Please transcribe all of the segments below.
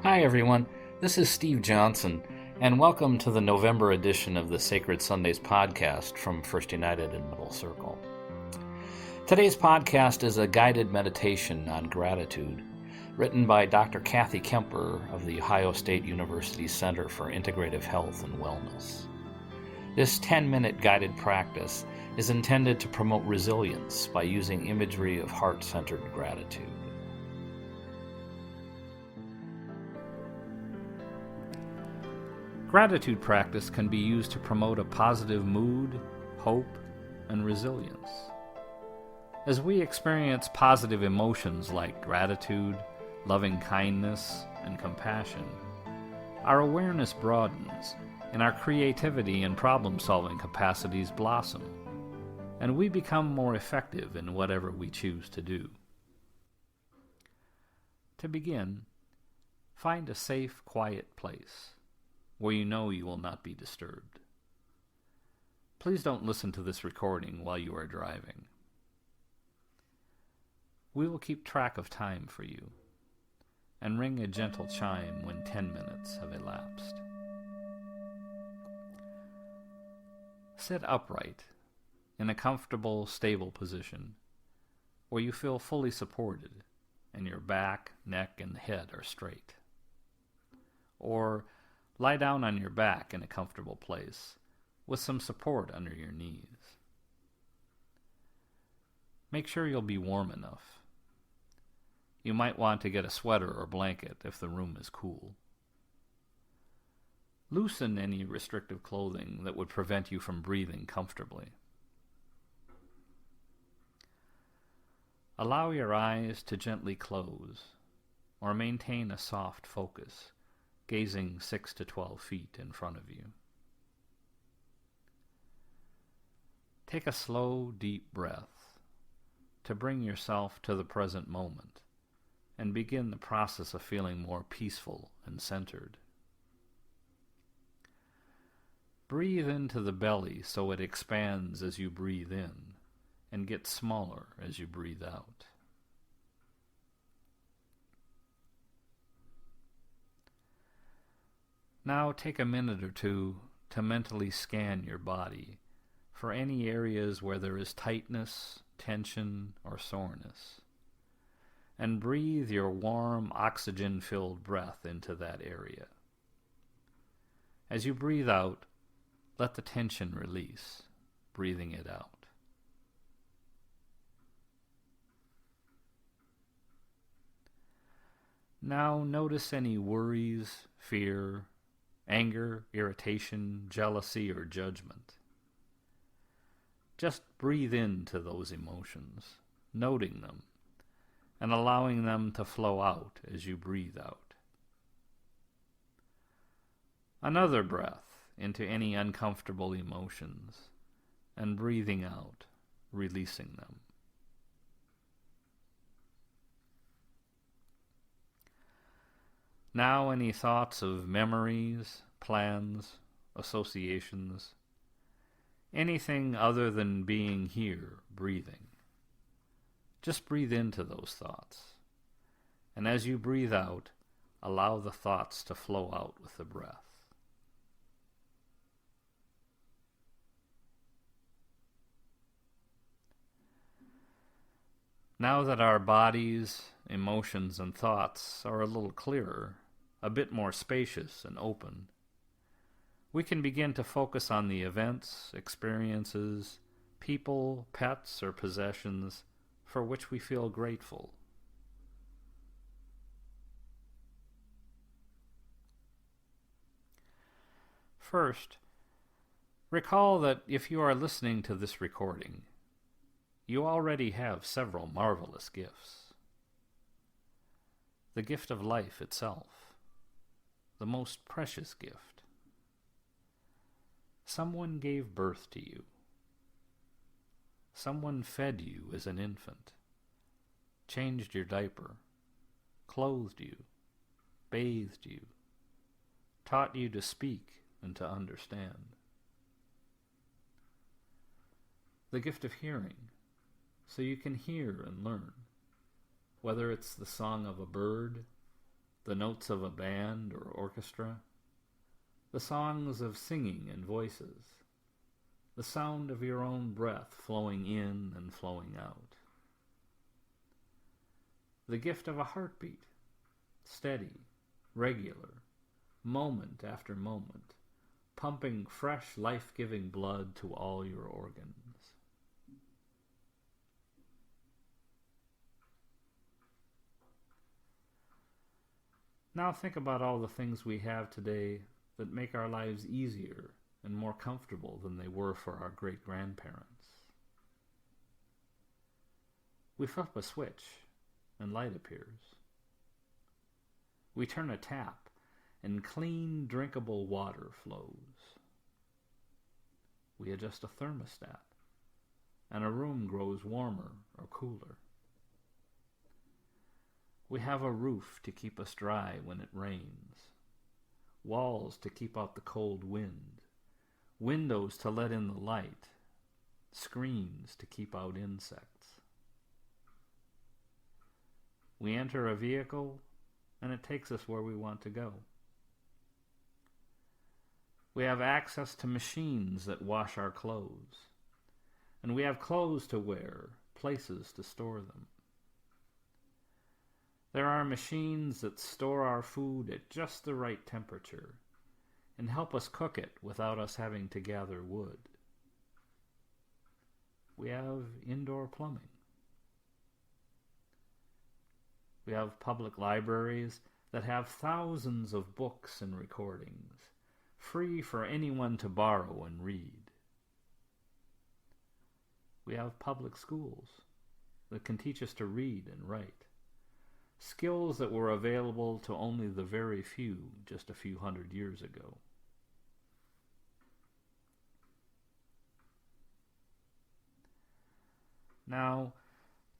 Hi everyone, this is Steve Johnson, and welcome to the November edition of the Sacred Sundays podcast from First United in Middle Circle. Today's podcast is a guided meditation on gratitude, written by Dr. Kathi Kemper of the Ohio State University Center for Integrative Health and Wellness. This 10-minute guided practice is intended to promote resilience by using imagery of heart-centered gratitude. Gratitude practice can be used to promote a positive mood, hope, and resilience. As we experience positive emotions like gratitude, loving kindness, and compassion, our awareness broadens and our creativity and problem-solving capacities blossom, and we become more effective in whatever we choose to do. To begin, find a safe, quiet place where you know you will not be disturbed. Please don't listen to this recording while you are driving. We will keep track of time for you and ring a gentle chime when 10 minutes have elapsed. Sit upright in a comfortable, stable position where you feel fully supported and your back, neck, and head are straight. Or lie down on your back in a comfortable place with some support under your knees. Make sure you'll be warm enough. You might want to get a sweater or blanket if the room is cool. Loosen any restrictive clothing that would prevent you from breathing comfortably. Allow your eyes to gently close or maintain a soft focus, gazing 6 to 12 feet in front of you. Take a slow, deep breath to bring yourself to the present moment and begin the process of feeling more peaceful and centered. Breathe into the belly so it expands as you breathe in and gets smaller as you breathe out. Now take a minute or two to mentally scan your body for any areas where there is tightness, tension, or soreness, and breathe your warm, oxygen-filled breath into that area. As you breathe out, let the tension release, breathing it out. Now notice any worries, fear, anger, irritation, jealousy, or judgment. Just breathe into those emotions, noting them, and allowing them to flow out as you breathe out. Another breath into any uncomfortable emotions, and breathing out, releasing them. Now any thoughts of memories, plans, associations, anything other than being here, breathing. Just breathe into those thoughts, and as you breathe out, allow the thoughts to flow out with the breath. Now that our bodies, emotions, and thoughts are a little clearer, a bit more spacious and open, we can begin to focus on the events, experiences, people, pets, or possessions for which we feel grateful. First, recall that if you are listening to this recording, you already have several marvelous gifts. The gift of life itself, the most precious gift. Someone gave birth to you. Someone fed you as an infant, changed your diaper, clothed you, bathed you, taught you to speak and to understand. The gift of hearing, so you can hear and learn, whether it's the song of a bird, the notes of a band or orchestra, the songs of singing and voices, the sound of your own breath flowing in and flowing out, the gift of a heartbeat, steady, regular, moment after moment, pumping fresh, life-giving blood to all your organs. Now think about all the things we have today that make our lives easier and more comfortable than they were for our great-grandparents. We flip a switch and light appears. We turn a tap and clean, drinkable water flows. We adjust a thermostat and a room grows warmer or cooler. We have a roof to keep us dry when it rains, walls to keep out the cold wind, windows to let in the light, screens to keep out insects. We enter a vehicle and it takes us where we want to go. We have access to machines that wash our clothes, and we have clothes to wear, places to store them. There are machines that store our food at just the right temperature and help us cook it without us having to gather wood. We have indoor plumbing. We have public libraries that have thousands of books and recordings, free for anyone to borrow and read. We have public schools that can teach us to read and write, skills that were available to only the very few just a few hundred years ago. Now,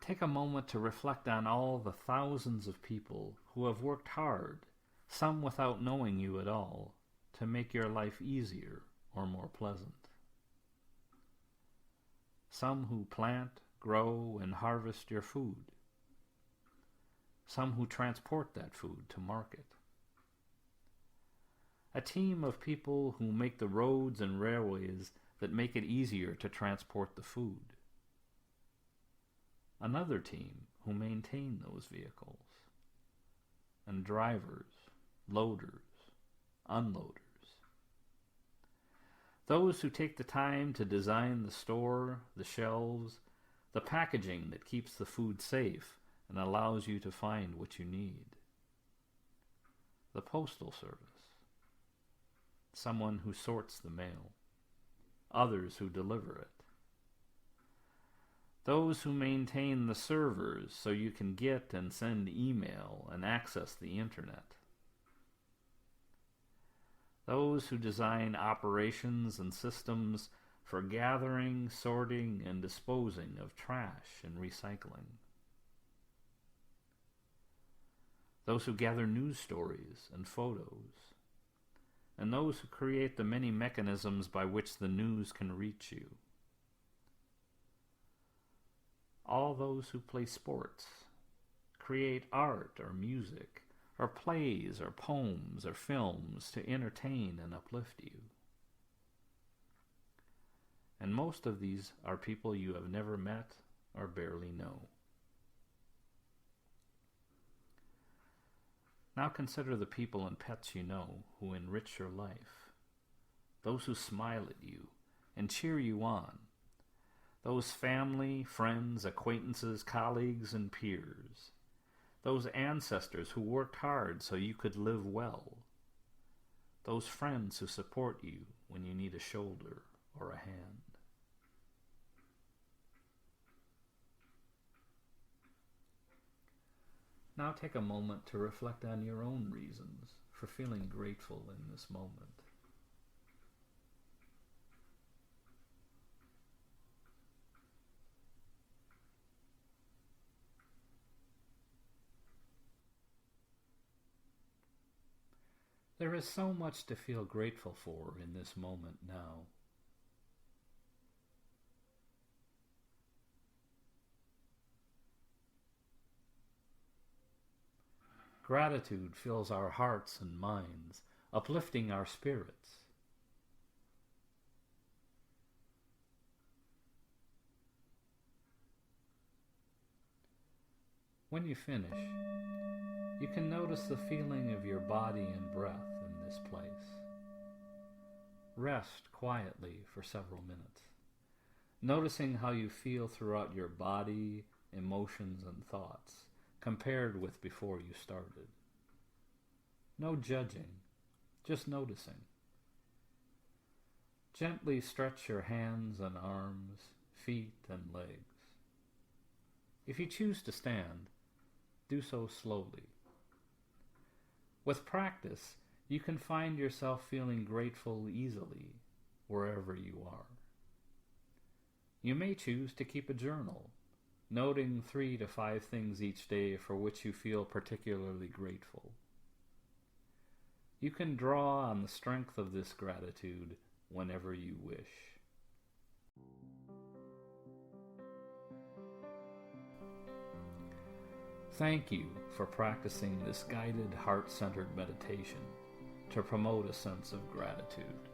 take a moment to reflect on all the thousands of people who have worked hard, some without knowing you at all, to make your life easier or more pleasant. Some who plant, grow, and harvest your food. Some who transport that food to market. A team of people who make the roads and railways that make it easier to transport the food. Another team who maintain those vehicles. And drivers, loaders, unloaders. Those who take the time to design the store, the shelves, the packaging that keeps the food safe and allows you to find what you need. The postal service. Someone who sorts the mail. Others who deliver it. Those who maintain the servers so you can get and send email and access the internet. Those who design operations and systems for gathering, sorting, and disposing of trash and recycling. Those who gather news stories and photos, and those who create the many mechanisms by which the news can reach you. All those who play sports, create art or music, or plays or poems or films to entertain and uplift you. And most of these are people you have never met or barely know. Now consider the people and pets you know who enrich your life, those who smile at you and cheer you on, those family, friends, acquaintances, colleagues, and peers, those ancestors who worked hard so you could live well, those friends who support you when you need a shoulder or a hand. Now take a moment to reflect on your own reasons for feeling grateful in this moment. There is so much to feel grateful for in this moment now. Gratitude fills our hearts and minds, uplifting our spirits. When you finish, you can notice the feeling of your body and breath in this place. Rest quietly for several minutes, noticing how you feel throughout your body, emotions, and thoughts, compared with before you started. No judging, just noticing. Gently stretch your hands and arms, feet and legs. If you choose to stand, do so slowly. With practice, you can find yourself feeling grateful easily wherever you are. You may choose to keep a journal, noting 3 to 5 things each day for which you feel particularly grateful. You can draw on the strength of this gratitude whenever you wish. Thank you for practicing this guided heart-centered meditation to promote a sense of gratitude.